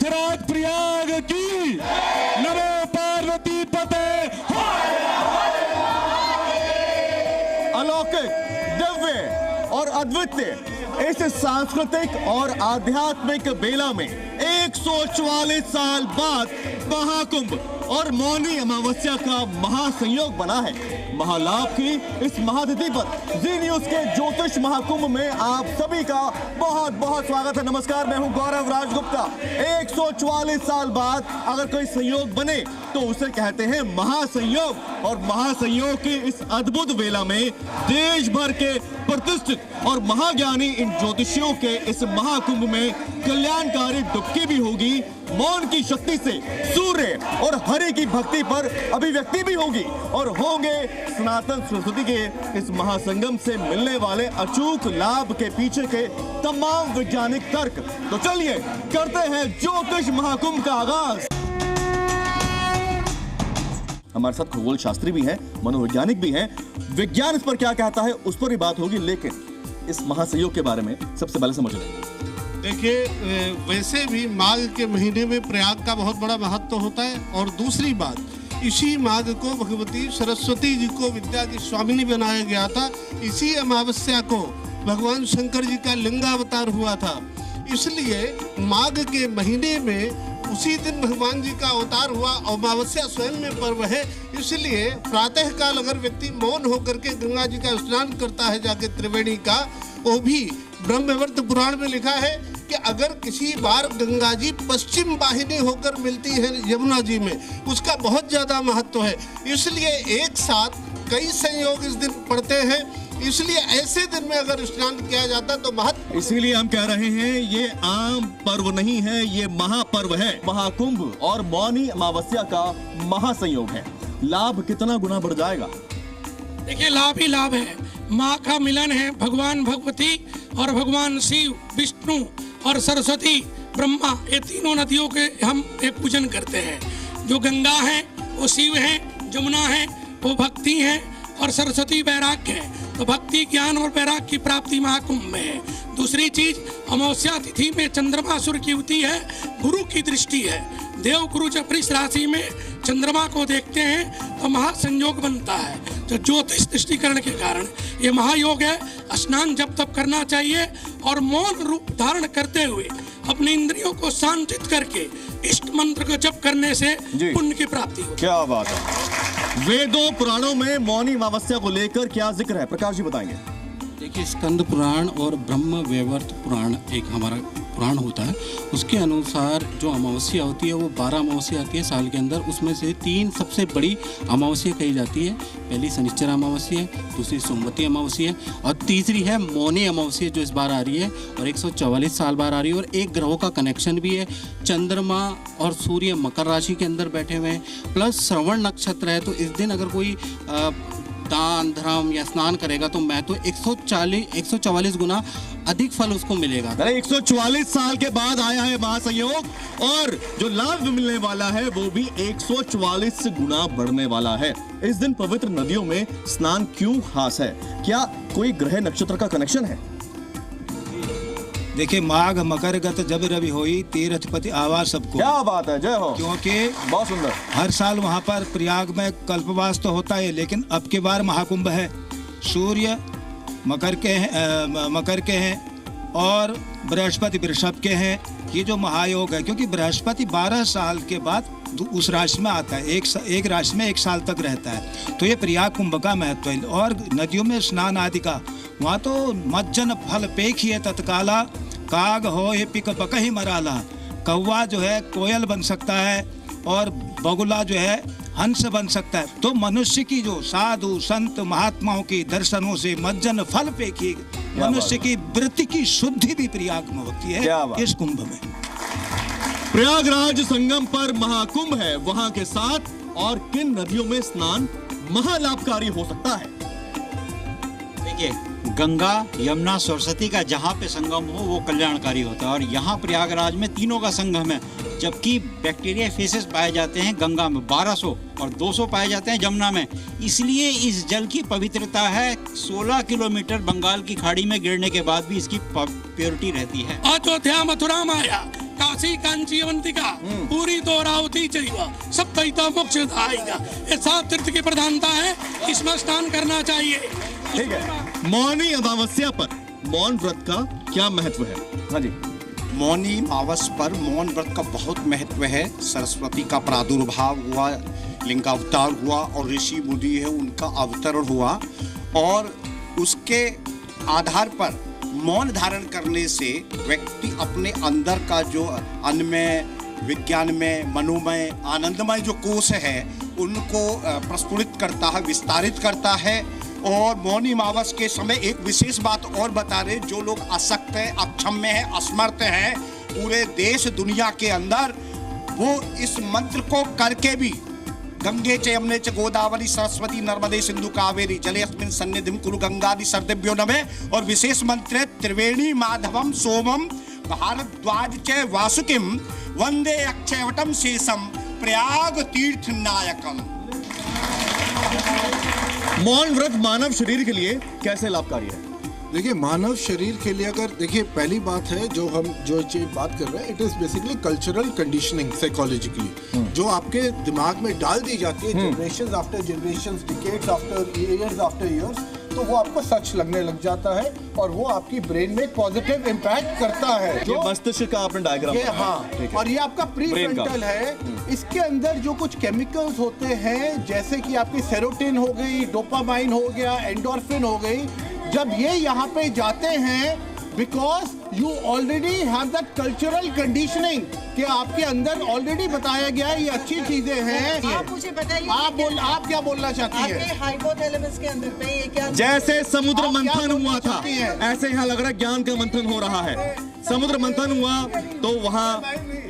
प्रयागराज प्रयाग की नमो पार्वती पते। अलौकिक, दिव्य और अद्वितीय इस सांस्कृतिक और आध्यात्मिक बेला में 144 साल बाद महाकुंभ और मौनी अमावस्या का महासंयोग बना है। महालाभ की इस महातिथि पर जी न्यूज के ज्योतिष महाकुंभ में आप सभी का बहुत बहुत स्वागत है। नमस्कार, मैं हूं गौरव राजगुप्ता। 144 साल बाद अगर कोई संयोग बने तो उसे कहते हैं महासंयोग, और महासंयोग की इस अद्भुत वेला में देश भर के प्रतिष्ठित और महाज्ञानी इन ज्योतिषियों के इस महाकुंभ में कल्याणकारी डुबकी भी होगी। मौन की शक्ति से सूर्य और हरि की भक्ति पर अभिव्यक्ति भी होगी, और होंगे सनातन सरस्वती के इस महासंगम से मिलने वाले अचूक लाभ के पीछे के तमाम वैज्ञानिक तर्क। तो चलिए करते हैं ज्योतिष महाकुंभ का आगाज। हमारे साथ खगोल शास्त्री भी हैं, मनोवैज्ञानिक भी हैं। विज्ञान इस पर क्या कहता है उस पर भी बात होगी, लेकिन इस महासंयोग के बारे में सबसे पहले समझ लें। देखिए, वैसे भी माघ के महीने में प्रयाग का बहुत बड़ा महत्व होता है, और दूसरी बात, इसी माघ को भगवती सरस्वती जी को विद्या की स्वामिनी बनाया गया था। इसी अमावस्या को भगवान शंकर जी का लिंगावतार हुआ था, इसलिए माघ के महीने में उसी दिन भगवान जी का अवतार हुआ। अमावस्या स्वयं में पर्व है, इसलिए प्रातः काल अगर व्यक्ति मौन होकर के गंगा जी का स्नान करता है जाके त्रिवेणी का, वो भी ब्रह्मवैवर्त पुराण में लिखा है कि अगर किसी बार गंगा जी पश्चिम वाहिनी होकर मिलती है यमुना जी में, उसका बहुत ज्यादा महत्व है। इसलिए एक साथ कई संयोग इस दिन पड़ते हैं, इसलिए ऐसे दिन में अगर स्नान किया जाता तो महत्व। इसीलिए हम कह रहे हैं ये आम पर्व नहीं है, ये महापर्व है। महाकुंभ और मौनी अमावस्या का महासंयोग है। लाभ कितना गुना बढ़ जाएगा? देखिए, लाभ ही लाभ है। माँ का मिलन है भगवान भगवती और भगवान शिव, विष्णु और सरस्वती ब्रह्मा, ये तीनों नदियों के हम एक पूजन करते हैं। जो गंगा है वो शिव है, जमुना है वो भक्ति है, और सरस्वती वैराग्य है। तो भक्ति, ज्ञान और वैराग्य की प्राप्ति महाकुंभ में है। दूसरी चीज, अमावस्या तिथि में चंद्रमा सूर्य की युति है, गुरु की दृष्टि है। देव गुरु जब वृष राशि में चंद्रमा को देखते हैं तो महासंयोग बनता है। तो ज्योतिष दृष्टिकरण के कारण ये महायोग है। स्नान जब तब करना चाहिए, और मौन रूप धारण करते हुए अपनी इंद्रियों को शांतित करके इष्ट मंत्र को जप करने से पुण्य की प्राप्ति होती है। क्या बात है। वेदों पुराणों में मौनी अमावस्या को लेकर क्या जिक्र है, प्रकाश जी बताएंगे। देखिए, स्कंद पुराण और ब्रह्म वैवर्त पुराण एक हमारा पुराण होता है। उसके अनुसार जो अमावस्या होती है वो 12 अमावस्या आती है साल के अंदर। उसमें से 3 सबसे बड़ी अमावस्या कही जाती है। पहली शनिश्चर अमावस्या है, दूसरी सोमवती अमावस्या है, और तीसरी है मौनी अमावस्या जो इस बार आ रही है, और 144 साल बाद आ रही है। और एक ग्रहों का कनेक्शन भी है, चंद्रमा और सूर्य मकर राशि के अंदर बैठे हुए हैं, प्लस श्रवण नक्षत्र है। तो इस दिन अगर कोई दान धर्म या स्नान करेगा तो मैं तो 144 गुना अधिक फल उसको मिलेगा। 144 साल के बाद आया है महासंयोग, और जो लाभ मिलने वाला है वो भी 144 गुना बढ़ने वाला है। इस दिन पवित्र नदियों में स्नान क्यों खास है? क्या कोई ग्रह नक्षत्र का कनेक्शन है? देखिए, माघ मकर गत जब रवि होई, तीर्थपति आवा सबको। क्या बात है, जय हो। क्योंकि बहुत सुंदर। हर साल वहाँ पर प्रयाग में कल्पवास तो होता है, लेकिन अब की बार महाकुंभ है। सूर्य मकर के हैं और बृहस्पति वृषभ के हैं। ये जो महायोग है, क्योंकि बृहस्पति 12 साल के बाद उस राशि में आता है, एक राशि में 1 साल तक रहता है। तो ये प्रयाग कुंभ का महत्व है। और नदियों में स्नान आदि का, वहाँ तो मज्जन फल पेखिए तत्काला, काग हो ये पिक पक ही मराला। कौवा जो है कोयल बन सकता है, और बगुला जो है हंस बन सकता है। तो मनुष्य की जो साधु संत महात्माओं की दर्शनों से मज्जन फल पेखी, मनुष्य की वृत्ति की शुद्धि भी प्रयाग में होती है इस कुंभ में। प्रयागराज संगम पर महाकुंभ है, वहां के साथ और किन नदियों में स्नान महालाभकारी हो सकता है? देखिए, गंगा, यमुना, सरस्वती का जहाँ पे संगम हो वो कल्याणकारी होता है, और यहाँ प्रयागराज में तीनों का संगम है। जबकि बैक्टीरिया फेसेस पाए जाते हैं गंगा में 1200 और 200 पाए जाते हैं जमुना में। इसलिए इस जल की पवित्रता है। 16 किलोमीटर बंगाल की खाड़ी में गिरने के बाद भी इसकी प्योरिटी रहती है। अयोध्या मथुरा माया काशी कांची अवंतिका पूरी दोरावती चैव सप्तैता मोक्षदायिका। ये 7 तीर्थ की प्रधानता है, इसमें स्नान करना चाहिए। ठीक है। मौनी अमावस्या पर मौन व्रत का क्या महत्व है? हाँ जी। मौनी अमावस पर मौन व्रत का बहुत महत्व है। सरस्वती का प्रादुर्भाव हुआ, लिंगावतार हुआ और ऋषि मुनि है उनका अवतरण हुआ, और उसके आधार पर मौन धारण करने से व्यक्ति अपने अंदर का जो अन्नमय, विज्ञानमय, मनोमय, आनंदमय जो कोश है उनको प्रस्फुटित करता है, विस्तारित करता है। और मौनी अमावस के समय एक विशेष बात और बता रहे, जो लोग अशक्त है, अक्षम्य है, असमर्थ है पूरे देश दुनिया के अंदर, वो इस मंत्र को करके भी गंगे च यमुने च गोदावरी सरस्वती नर्मदे सिंधु कावेरी जलेस्मिन् सन्निधिं कुरु गंगादि सर्वेभ्यो नमः। और विशेष मंत्र है त्रिवेणी माधवम सोमम भारद्वाज च वासुकिम वंदे अक्षयवटम शेषम प्रयाग तीर्थ नायकम। मौन व्रत मानव शरीर के लिए कैसे लाभकारी है? देखिए, मानव शरीर के लिए अगर देखिए, पहली बात है जो चीज बात कर रहे हैं, it is basically cultural conditioning psychologically, जो आपके दिमाग में डाल दी जाती है generations after generations, decades after years, तो वो आपको सच लगने लग जाता है और वो आपकी ब्रेन में पॉजिटिव इम्पैक्ट करता है। जो मस्तिष्क का आपने डायग्राम, ये हाँ, और ये आपका प्रीफ्रंटल है। इसके अंदर जो कुछ केमिकल्स होते हैं, जैसे कि आपकी सेरोटिन हो गई, डोपामाइन हो गया, एंडोर्फिन हो गई, जब ये यहाँ पे जाते हैं, because you already have that cultural conditioning कि आपके अंदर ऑलरेडी बताया गया है ये अच्छी चीजें हैं। आप मुझे बताइए, आप क्या बोलना चाहती हैं? हाइपोथैलेमस के अंदर पे ये क्या? जैसे समुद्र मंथन हुआ था, ऐसे यहाँ लग रहा है ज्ञान का मंथन हो रहा है। समुद्र मंथन हुआ तो वहाँ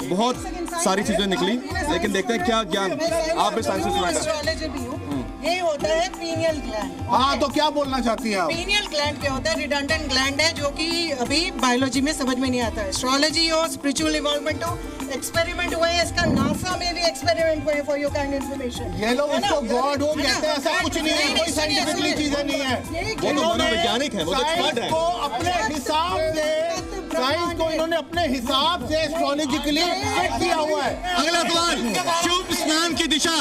बहुत सारी चीजें निकली, लेकिन देखते हैं क्या ज्ञान। आप भी साइंस स्टूडेंट, ये होता है पीनियल ग्लैंड। हाँ, तो क्या बोलना चाहती हैं आप? पीनियल ग्लैंड क्या होता है? रिडंडेंट ग्लैंड है, जो कि अभी बायोलॉजी में समझ में नहीं आता है। एस्ट्रोलॉजी हो, स्पिरिचुअल इवॉल्वमेंट हो, एक्सपेरिमेंट हुए हैं, इसका नासा में भी एक्सपेरिमेंट हुए फॉर योर काइंड इन्फॉर्मेशन। ये लोग इसको गॉड हो कहते हैं, ऐसा कुछ नहीं है, कोई साइंटिफिकली चीजें नहीं है। वो तो मनोवैज्ञानिक है, वो तो एक्सपर्ट है। अपने हिसाब से साइंस को इन्होंने अपने हिसाब से एस्ट्रोलॉजिकली सेट किया हुआ है। अगला सवाल, शुभ स्नान की दिशा,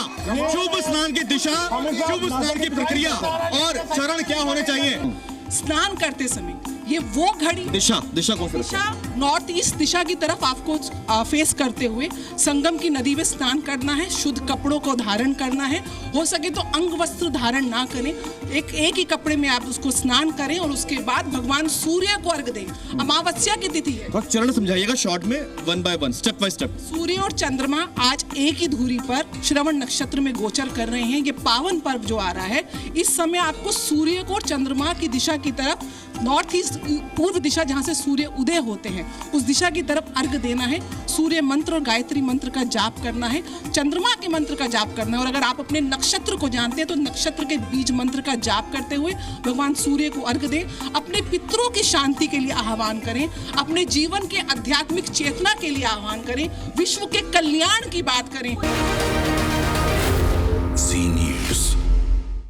शुभ स्नान की दिशा, शुभ स्नान की प्रक्रिया और चरण क्या होने चाहिए? स्नान करते समय ये वो घड़ी, दिशा कौन सी? दिशा नॉर्थ ईस्ट दिशा की तरफ आपको फेस करते हुए संगम की नदी में स्नान करना है। शुद्ध कपड़ों को धारण करना है, हो सके तो अंग वस्त्र धारण ना करें, एक ही कपड़े में आप उसको स्नान करें और उसके बाद भगवान सूर्य को अर्घ दें। अमावस्या की तिथि है, तो चरण समझाइएगा शॉर्ट में, 1 by 1 स्टेप बाय स्टेप। सूर्य और चंद्रमा आज एक ही धुरी पर श्रवण नक्षत्र में गोचर कर रहे हैं। ये पावन पर्व जो आ रहा है, इस समय आपको सूर्य को और चंद्रमा की दिशा की तरफ, नॉर्थ ईस्ट पूर्व दिशा जहाँ से सूर्य उदय होते हैं, उस दिशा की तरफ अर्घ देना है। सूर्य मंत्र और गायत्री मंत्र का जाप करना है, चंद्रमा के मंत्र का जाप करना है, और अगर आप अपने नक्षत्र को जानते हैं तो नक्षत्र के बीज मंत्र का जाप करते हुए भगवान सूर्य को अर्घ दें। अपने पितरों की शांति के लिए आह्वान करें, अपने जीवन के आध्यात्मिक चेतना के लिए आह्वान करें, विश्व के कल्याण की बात करें।